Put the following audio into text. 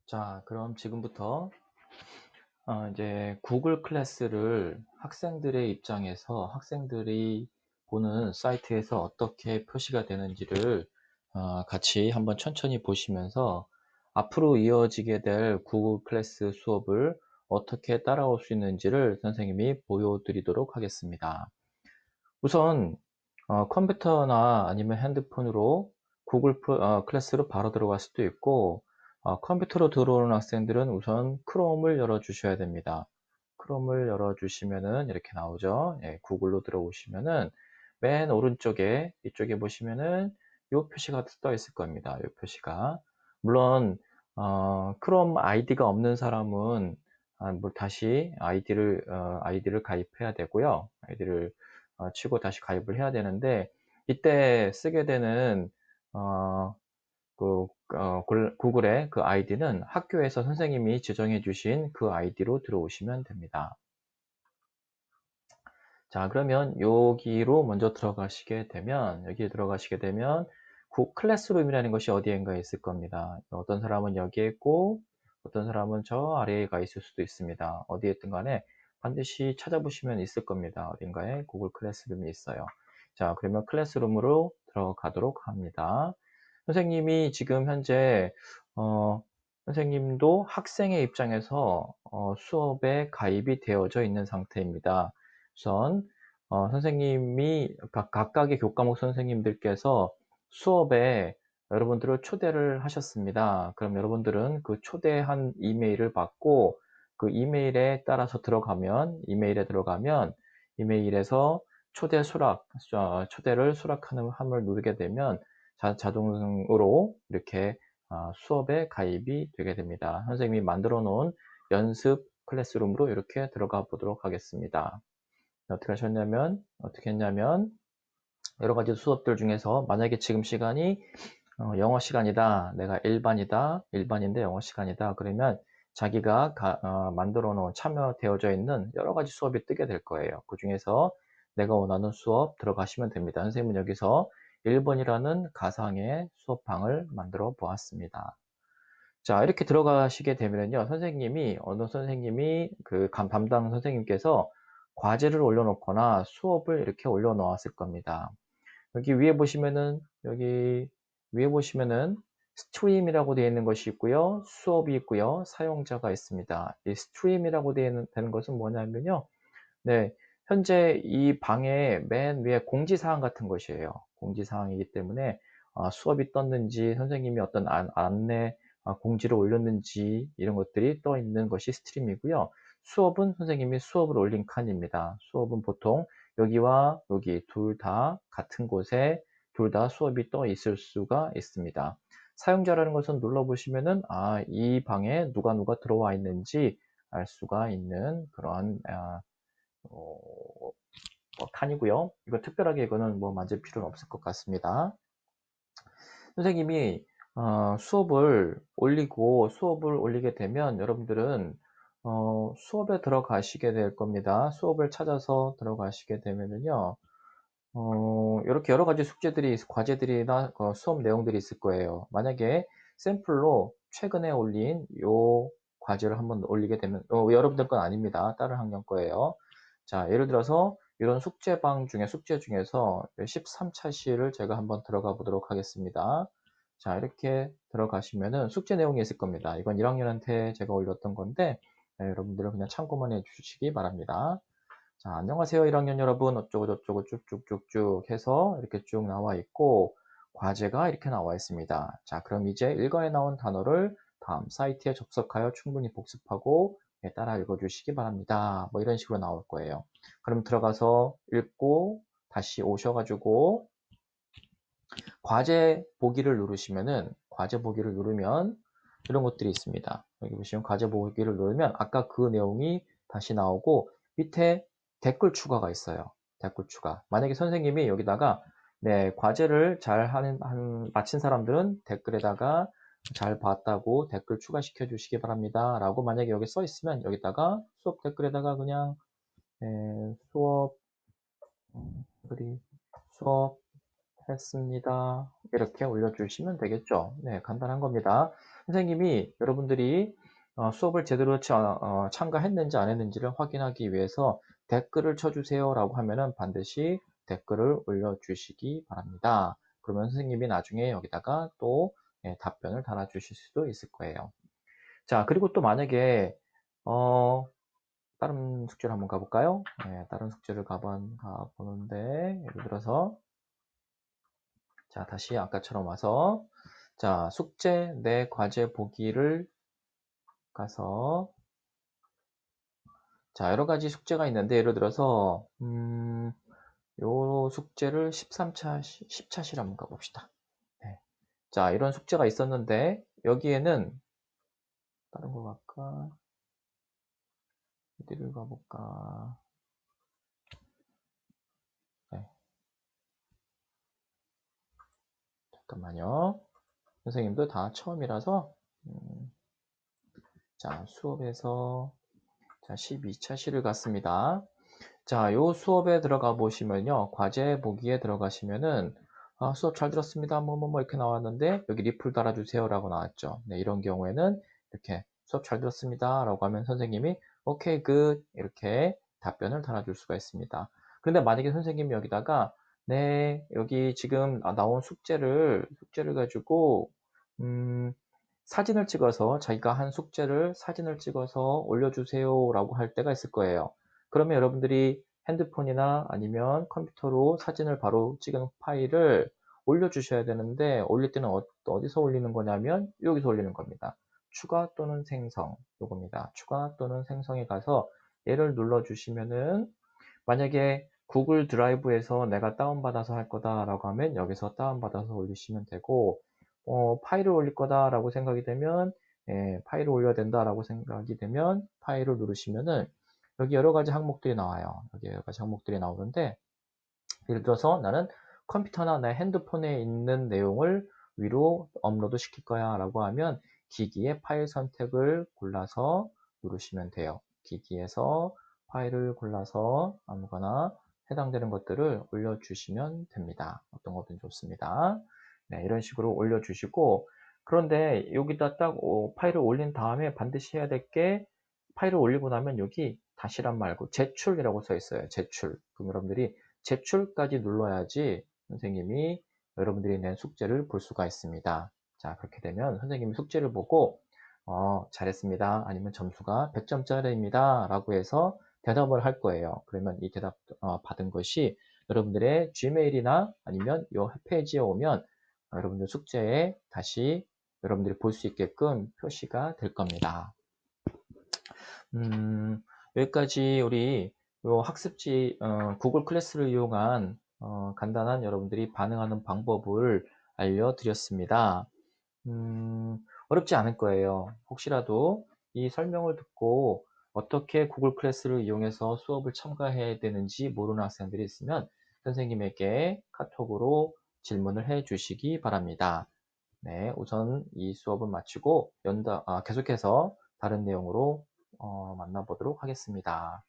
자, 그럼 지금부터 이제 구글 클래스를 학생들의 입장에서 학생들이 보는 사이트에서 어떻게 표시가 되는지를 같이 한번 천천히 보시면서 앞으로 이어지게 될 구글 클래스 수업을 어떻게 따라올 수 있는지를 선생님이 보여드리도록 하겠습니다. 우선 컴퓨터나 아니면 핸드폰으로 구글 클래스로 바로 들어갈 수도 있고, 컴퓨터로 들어오는 학생들은 우선 크롬을 열어 주셔야 됩니다. 크롬을 열어 주시면은 이렇게 나오죠. 예, 구글로 들어오시면은 맨 오른쪽에 이쪽에 보시면은 이 표시가 떠 있을 겁니다. 이 표시가. 물론 크롬 아이디가 없는 사람은 뭐 다시 아이디를 가입해야 되고요. 아이디를 치고 다시 가입을 해야 되는데, 이때 쓰게 되는 어, 구글의 그 아이디는 학교에서 선생님이 지정해 주신 그 아이디로 들어오시면 됩니다. 자, 그러면 여기로 먼저 들어가시게 되면, 여기에 들어가시게 되면 클래스룸이라는 것이 어디엔가에 있을 겁니다. 어떤 사람은 여기에 있고 어떤 사람은 저 아래에 가 있을 수도 있습니다. 어디에 있든 간에 반드시 찾아보시면 있을 겁니다. 어딘가에 구글 클래스룸이 있어요. 자, 그러면 클래스룸으로 들어가도록 합니다. 선생님이 지금 현재 선생님도 학생의 입장에서 수업에 가입이 되어져 있는 상태입니다. 우선 선생님이 각각의 교과목 선생님들께서 수업에 여러분들을 초대를 하셨습니다. 그럼 여러분들은 그 초대한 이메일을 받고 그 이메일에 따라서 들어가면 이메일에서 초대를 수락하는 함을 누르게 되면 자동으로 이렇게 수업에 가입이 되게 됩니다. 선생님이 만들어 놓은 연습 클래스룸으로 이렇게 들어가 보도록 하겠습니다. 어떻게 했냐면, 여러 가지 수업들 중에서 만약에 지금 시간이 영어 시간이다. 내가 일반인데 영어 시간이다. 그러면 자기가 만들어 놓은 참여되어져 있는 여러 가지 수업이 뜨게 될 거예요. 그 중에서 내가 원하는 수업 들어가시면 됩니다. 선생님은 여기서 1번이라는 가상의 수업방을 만들어 보았습니다. 자, 이렇게 들어가시게 되면요. 어느 선생님이 담당 선생님께서 과제를 올려놓거나 수업을 이렇게 올려놓았을 겁니다. 여기 위에 보시면은 스트림이라고 되어 있는 것이 있고요. 수업이 있고요. 사용자가 있습니다. 이 스트림이라고 되는 것은 뭐냐면요. 네, 현재 이 방의 맨 위에 공지사항 같은 것이에요. 공지사항이기 때문에 수업이 떴는지 선생님이 어떤 안내 공지를 올렸는지 이런 것들이 떠 있는 것이 스트림이고요. 수업은 선생님이 수업을 올린 칸입니다. 수업은 보통 여기와 여기 둘 다 같은 곳에 둘 다 수업이 떠 있을 수가 있습니다. 사용자라는 것은 눌러보시면은 이 방에 누가 들어와 있는지 알 수가 있는 그런 어, 칸이고요. 이거 특별하게 이거는 뭐 만질 필요는 없을 것 같습니다. 선생님이 수업을 올리게 되면 여러분들은 수업에 들어가시게 될 겁니다. 수업을 찾아서 들어가시게 되면은요, 이렇게 여러 가지 과제들이나 수업 내용들이 있을 거예요. 만약에 샘플로 최근에 올린 요 과제를 한번 올리게 되면, 여러분들 건 아닙니다. 다른 학년 거예요. 자, 예를 들어서 이런 숙제 중에서 13차 시를 제가 한번 들어가 보도록 하겠습니다. 자, 이렇게 들어가시면은 숙제 내용이 있을 겁니다. 이건 1학년한테 제가 올렸던 건데, 여러분들은 그냥 참고만 해주시기 바랍니다. 자, 안녕하세요 1학년 여러분. 어쩌고저쩌고 쭉쭉쭉쭉 해서 이렇게 쭉 나와 있고, 과제가 이렇게 나와 있습니다. 자, 그럼 이제 1권에 나온 단어를 다음 사이트에 접속하여 충분히 복습하고 따라 읽어주시기 바랍니다. 뭐 이런 식으로 나올 거예요. 그럼 들어가서 읽고 다시 오셔가지고 과제 보기를 누르면 이런 것들이 있습니다. 여기 보시면 과제 보기를 누르면 아까 그 내용이 다시 나오고 밑에 댓글 추가가 있어요. 댓글 추가. 만약에 선생님이 여기다가 네, 과제를 마친 사람들은 댓글에다가 잘 봤다고 댓글 추가시켜 주시기 바랍니다. 라고 만약에 여기 써 있으면 여기다가 수업 댓글에다가 그냥 수업 우리 수업 했습니다. 이렇게 올려주시면 되겠죠. 네, 간단한 겁니다. 선생님이 여러분들이 수업을 제대로 참가했는지 안 했는지를 확인하기 위해서 댓글을 쳐주세요 라고 하면은 반드시 댓글을 올려주시기 바랍니다. 그러면 선생님이 나중에 여기다가 또 답변을 달아주실 수도 있을 거예요. 자, 그리고 또 만약에 다른 숙제를 한번 가볼까요? 네, 다른 숙제를 가보는데 예를 들어서 자, 다시 아까처럼 와서 자, 숙제 내 과제 보기를 가서 자, 여러 가지 숙제가 있는데 예를 들어서 요 숙제를 13차, 10차실 한번 가봅시다. 네. 자, 이런 숙제가 있었는데 여기에는 다른 거 갈까? 어디를 가볼까? 네. 잠깐만요. 선생님도 다 처음이라서 자, 수업에서 자, 12차 실을 갔습니다. 자, 요 수업에 들어가 보시면요. 과제 보기에 들어가시면은 수업 잘 들었습니다. 뭐뭐뭐 이렇게 나왔는데 여기 리플 달아주세요 라고 나왔죠. 네, 이런 경우에는 이렇게 수업 잘 들었습니다 라고 하면 선생님이 오케이 굿 이렇게 답변을 달아줄 수가 있습니다. 그런데 만약에 선생님이 여기다가 네, 여기 지금 나온 숙제를 가지고 사진을 찍어서 자기가 한 숙제를 사진을 찍어서 올려주세요 라고 할 때가 있을 거예요. 그러면 여러분들이 핸드폰이나 아니면 컴퓨터로 사진을 바로 찍은 파일을 올려주셔야 되는데 올릴 때는 어디서 올리는 거냐면 여기서 올리는 겁니다. 추가 또는 생성 요겁니다. 추가 또는 생성에 가서 얘를 눌러주시면은 만약에 구글 드라이브에서 내가 다운받아서 할 거다라고 하면 여기서 다운받아서 올리시면 되고 파일을 올릴 거다라고 생각이 되면 파일을 올려야 된다라고 생각이 되면 파일을 누르시면은 여기 여러 가지 항목들이 나와요. 여기 여러 가지 항목들이 나오는데 예를 들어서 나는 컴퓨터나 내 핸드폰에 있는 내용을 위로 업로드 시킬 거야 라고 하면 기기의 파일 선택을 골라서 누르시면 돼요. 기기에서 파일을 골라서 아무거나 해당되는 것들을 올려주시면 됩니다. 어떤 거든 좋습니다. 네, 이런 식으로 올려주시고 그런데 여기다 딱 파일을 올린 다음에 반드시 해야 될 게 파일을 올리고 나면 여기 다시란 말고 제출이라고 써 있어요. 제출. 그럼 여러분들이 제출까지 눌러야지 선생님이 여러분들이 낸 숙제를 볼 수가 있습니다. 자, 그렇게 되면 선생님이 숙제를 보고 잘했습니다. 아니면 점수가 100점짜리입니다. 라고 해서 대답을 할 거예요. 그러면 이 대답 받은 것이 여러분들의 Gmail이나 아니면 이 홈페이지에 오면 여러분들 숙제에 다시 여러분들이 볼 수 있게끔 표시가 될 겁니다. 여기까지 우리 요 학습지 구글 클래스를 이용한 간단한 여러분들이 반응하는 방법을 알려드렸습니다. 어렵지 않을 거예요. 혹시라도 이 설명을 듣고 어떻게 구글 클래스를 이용해서 수업을 참가해야 되는지 모르는 학생들이 있으면 선생님에게 카톡으로 질문을 해 주시기 바랍니다. 네, 우선 이 수업은 마치고 계속해서 다른 내용으로 만나보도록 하겠습니다.